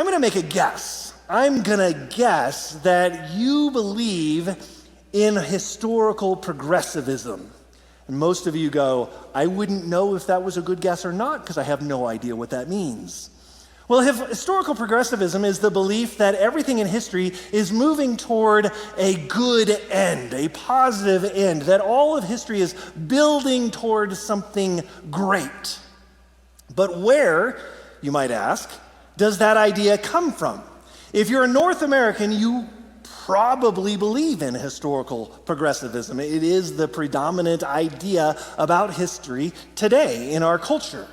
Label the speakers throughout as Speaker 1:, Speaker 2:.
Speaker 1: I'm going to make a guess. I'm going to guess that you believe in historical progressivism. And most of you go, I wouldn't know if that was a good guess or not because I have no idea what that means. Well, historical progressivism is the belief that everything in history is moving toward a good end, a positive end, that all of history is building toward something great. But where, you might ask, does that idea come from? If you're a North American, you probably believe in historical progressivism. It is the predominant idea about history today in our culture.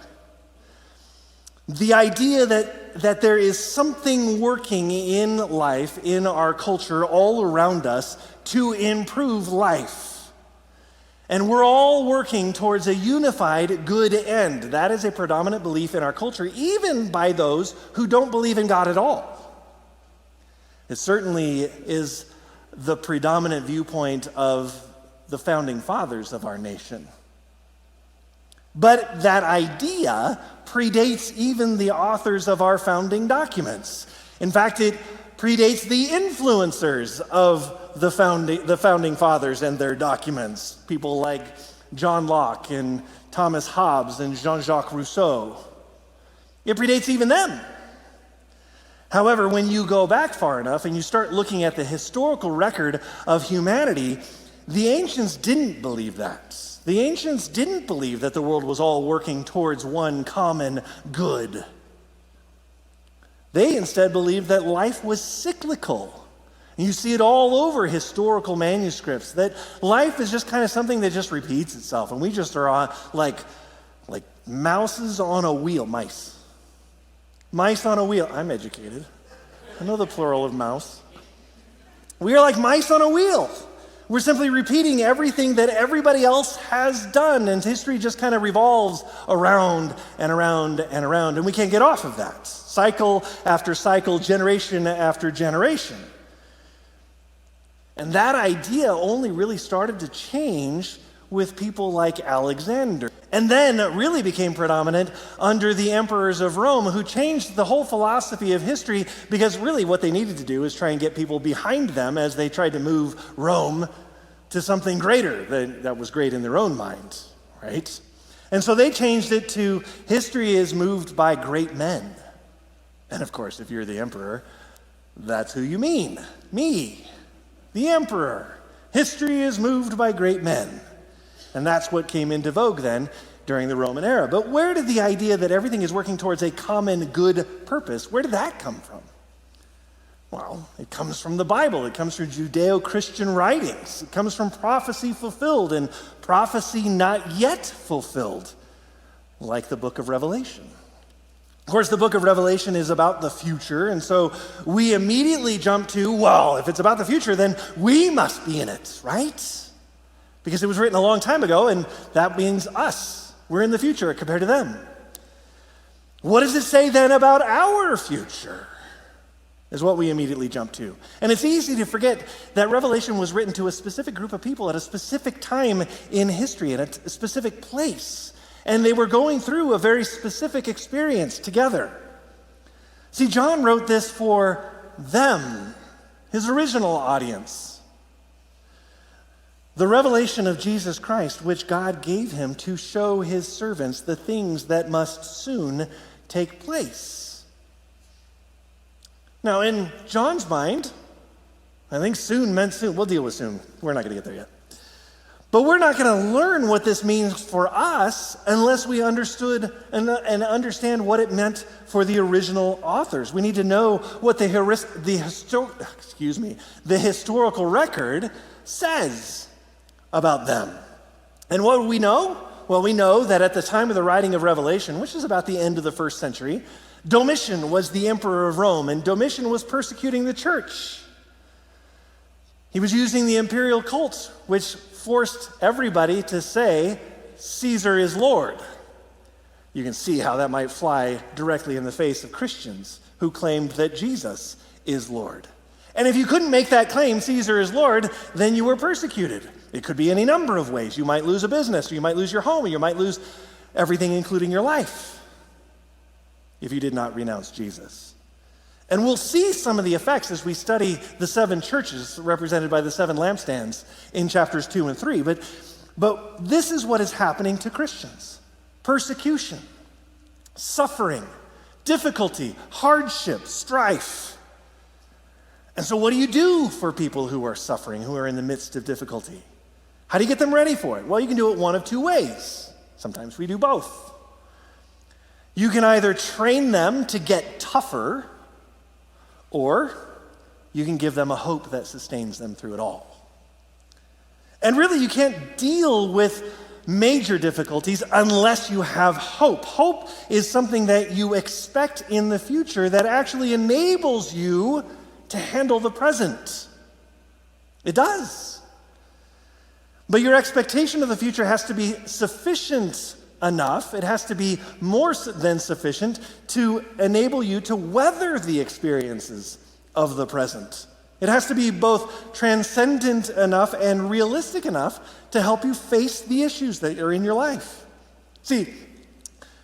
Speaker 1: The idea that there is something working in life, in our culture, all around us to improve life. And we're all working towards a unified good end. That is a predominant belief in our culture, even by those who don't believe in God at all. It certainly is the predominant viewpoint of the founding fathers of our nation. But that idea predates even the authors of our founding documents. In fact, it predates the influencers of the founding fathers and their documents. People like John Locke and Thomas Hobbes and Jean-Jacques Rousseau. It predates even them. However, when you go back far enough and you start looking at the historical record of humanity, the ancients didn't believe that. The ancients didn't believe that the world was all working towards one common good. They instead believed that life was cyclical. And you see it all over historical manuscripts, that life is just kind of something that just repeats itself. And we just are on, like mouses on a wheel, mice. Mice on a wheel. I'm educated. I know the plural of mouse. We are like mice on a wheel. We're simply repeating everything that everybody else has done, and history just kind of revolves around and around and around, and we can't get off of that. Cycle after cycle, generation after generation. And that idea only really started to change with people like Alexander. And then it really became predominant under the emperors of Rome, who changed the whole philosophy of history, because really what they needed to do is try and get people behind them as they tried to move Rome to something greater that was great in their own mind, right? And so they changed it to history is moved by great men. And of course, if you're the emperor, that's who you mean. Me, the emperor. History is moved by great men. And that's what came into vogue then during the Roman era. But where did the idea that everything is working towards a common good purpose, where did that come from? Well, it comes from the Bible. It comes from Judeo-Christian writings. It comes from prophecy fulfilled and prophecy not yet fulfilled, like the book of Revelation. Of course, the book of Revelation is about the future, and so we immediately jump to, well, if it's about the future, then we must be in it, right? Because it was written a long time ago, and that means us. We're in the future compared to them. What does it say then about our future? Is what we immediately jump to. And it's easy to forget that Revelation was written to a specific group of people at a specific time in history, in a specific place. And they were going through a very specific experience together. See, John wrote this for them, his original audience. The revelation of Jesus Christ, which God gave him to show his servants the things that must soon take place. Now, in John's mind, I think soon meant soon. We'll deal with soon. We're not going to get there yet. But we're not going to learn what this means for us unless we understood and understand what it meant for the original authors. We need to know what the historical record says about them. And what do we know? Well, we know that at the time of the writing of Revelation, which is about the end of the first century, Domitian was the emperor of Rome, and Domitian was persecuting the church. He was using the imperial cult, which forced everybody to say, Caesar is Lord. You can see how that might fly directly in the face of Christians who claimed that Jesus is Lord. And if you couldn't make that claim, Caesar is Lord, then you were persecuted. It could be any number of ways. You might lose a business, or you might lose your home, or you might lose everything, including your life, if you did not renounce Jesus. And we'll see some of the effects as we study the 7 churches represented by the 7 lampstands in chapters 2 and 3. But this is what is happening to Christians. Persecution, suffering, difficulty, hardship, strife. And so what do you do for people who are suffering, who are in the midst of difficulty? How do you get them ready for it? Well, you can do it one of 2 ways. Sometimes we do both. You can either train them to get tougher, or you can give them a hope that sustains them through it all. And really, you can't deal with major difficulties unless you have hope. Hope is something that you expect in the future that actually enables you to handle the present. It does. But your expectation of the future has to be sufficient enough, it has to be more than sufficient to enable you to weather the experiences of the present. It has to be both transcendent enough and realistic enough to help you face the issues that are in your life. See,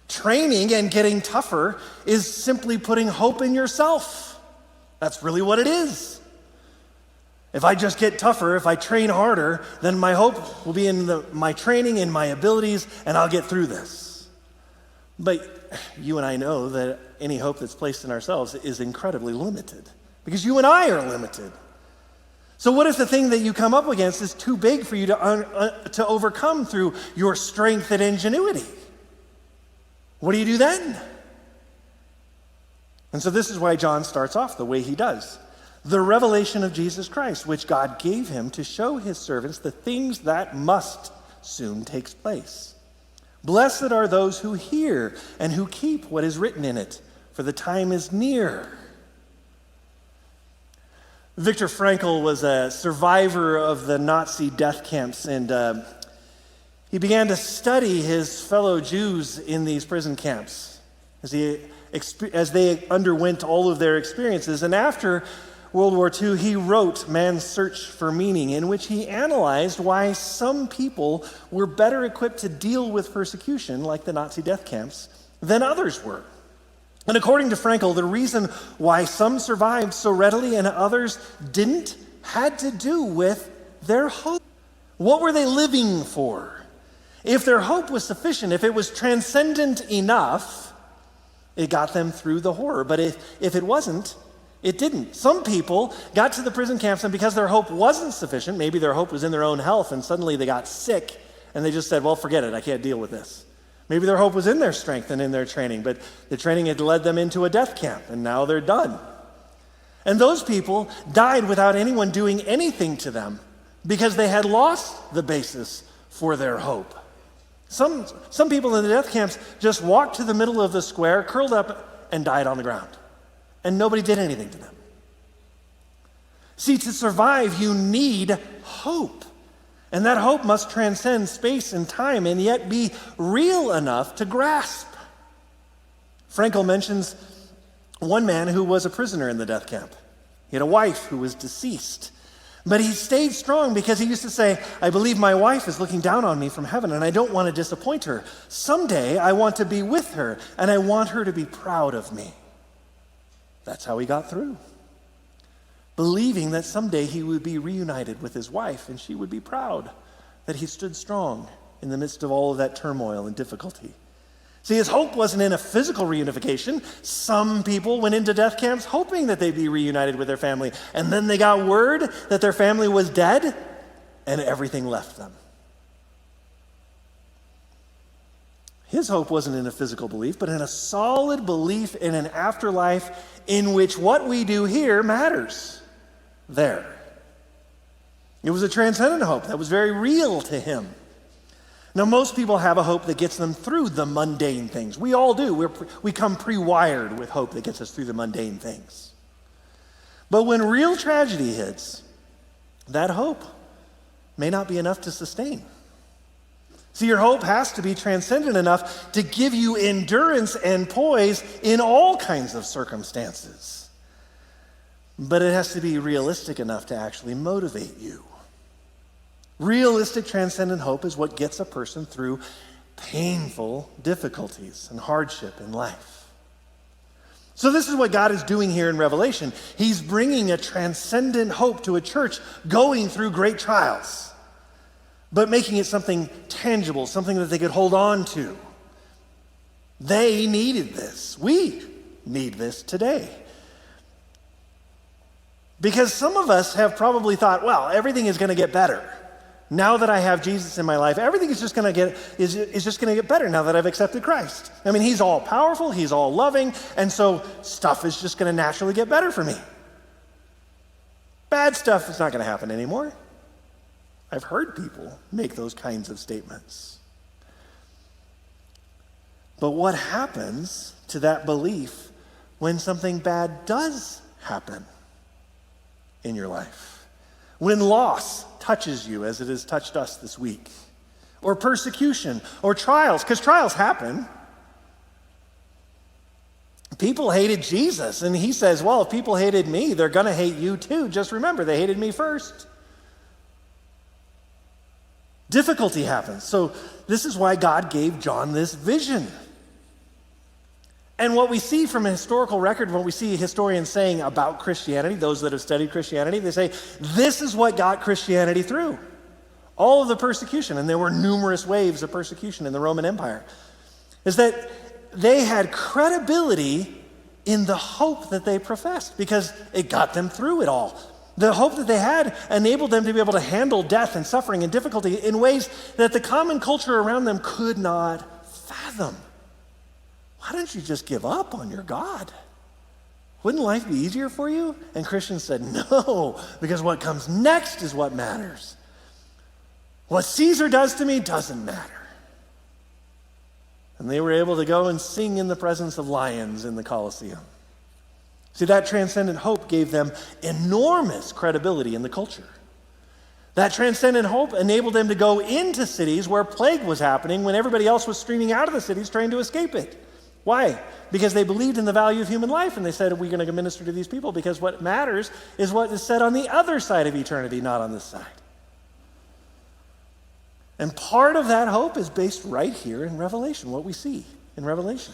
Speaker 1: training and getting tougher is simply putting hope in yourself. That's really what it is. If I just get tougher, if I train harder, then my hope will be in my training and my abilities, and I'll get through this. But you and I know that any hope that's placed in ourselves is incredibly limited, because you and I are limited. So what if the thing that you come up against is too big for you to overcome through your strength and ingenuity? What do you do then? And so this is why John starts off the way he does. The revelation of Jesus Christ, which God gave him to show his servants the things that must soon take place. Blessed are those who hear and who keep what is written in it, for the time is near. Viktor Frankl was a survivor of the Nazi death camps, and he began to study his fellow Jews in these prison camps as they underwent all of their experiences. And after World War II, he wrote Man's Search for Meaning, in which he analyzed why some people were better equipped to deal with persecution, like the Nazi death camps, than others were. And according to Frankl, the reason why some survived so readily and others didn't had to do with their hope. What were they living for? If their hope was sufficient, if it was transcendent enough, it got them through the horror. But if it wasn't, it didn't. Some people got to the prison camps, and because their hope wasn't sufficient, maybe their hope was in their own health, and suddenly they got sick, and they just said, well, forget it, I can't deal with this. Maybe their hope was in their strength and in their training, but the training had led them into a death camp, and now they're done. And those people died without anyone doing anything to them because they had lost the basis for their hope. Some people in the death camps just walked to the middle of the square, curled up, and died on the ground. And nobody did anything to them. See, to survive, you need hope. And that hope must transcend space and time and yet be real enough to grasp. Frankl mentions one man who was a prisoner in the death camp. He had a wife who was deceased. But he stayed strong because he used to say, I believe my wife is looking down on me from heaven and I don't want to disappoint her. Someday I want to be with her and I want her to be proud of me. That's how he got through. Believing that someday he would be reunited with his wife and she would be proud that he stood strong in the midst of all of that turmoil and difficulty. See, his hope wasn't in a physical reunification. Some people went into death camps hoping that they'd be reunited with their family, and then they got word that their family was dead, and everything left them. His hope wasn't in a physical belief, but in a solid belief in an afterlife in which what we do here matters there. It was a transcendent hope that was very real to him. Now, most people have a hope that gets them through the mundane things. We all do. We come pre-wired with hope that gets us through the mundane things. But when real tragedy hits, that hope may not be enough to sustain. See, your hope has to be transcendent enough to give you endurance and poise in all kinds of circumstances. But it has to be realistic enough to actually motivate you. Realistic transcendent hope is what gets a person through painful difficulties and hardship in life. So this is what God is doing here in Revelation. He's bringing a transcendent hope to a church going through great trials, but making it something tangible, something that they could hold on to. They needed this. We need this today. Because some of us have probably thought, well, everything is going to get better. Now that I have Jesus in my life, everything is just going to get better now that I've accepted Christ. I mean, he's all powerful, he's all loving, and so stuff is just going to naturally get better for me. Bad stuff is not going to happen anymore. I've heard people make those kinds of statements. But what happens to that belief when something bad does happen in your life? When loss touches you as it has touched us this week, or persecution, or trials, because trials happen. People hated Jesus, and he says, well, if people hated me, they're going to hate you too. Just remember, they hated me first. Difficulty happens. So this is why God gave John this vision. And what we see from a historical record, what we see historians saying about Christianity, those that have studied Christianity, they say, this is what got Christianity through. All of the persecution, and there were numerous waves of persecution in the Roman Empire, is that they had credibility in the hope that they professed because it got them through it all. The hope that they had enabled them to be able to handle death and suffering and difficulty in ways that the common culture around them could not fathom. Why don't you just give up on your God? Wouldn't life be easier for you? And Christians said, no, because what comes next is what matters. What Caesar does to me doesn't matter. And they were able to go and sing in the presence of lions in the Colosseum. See, that transcendent hope gave them enormous credibility in the culture. That transcendent hope enabled them to go into cities where plague was happening when everybody else was streaming out of the cities trying to escape it. Why? Because they believed in the value of human life, and they said, we're going to minister to these people because what matters is what is said on the other side of eternity, not on this side. And part of that hope is based right here in Revelation, what we see in Revelation.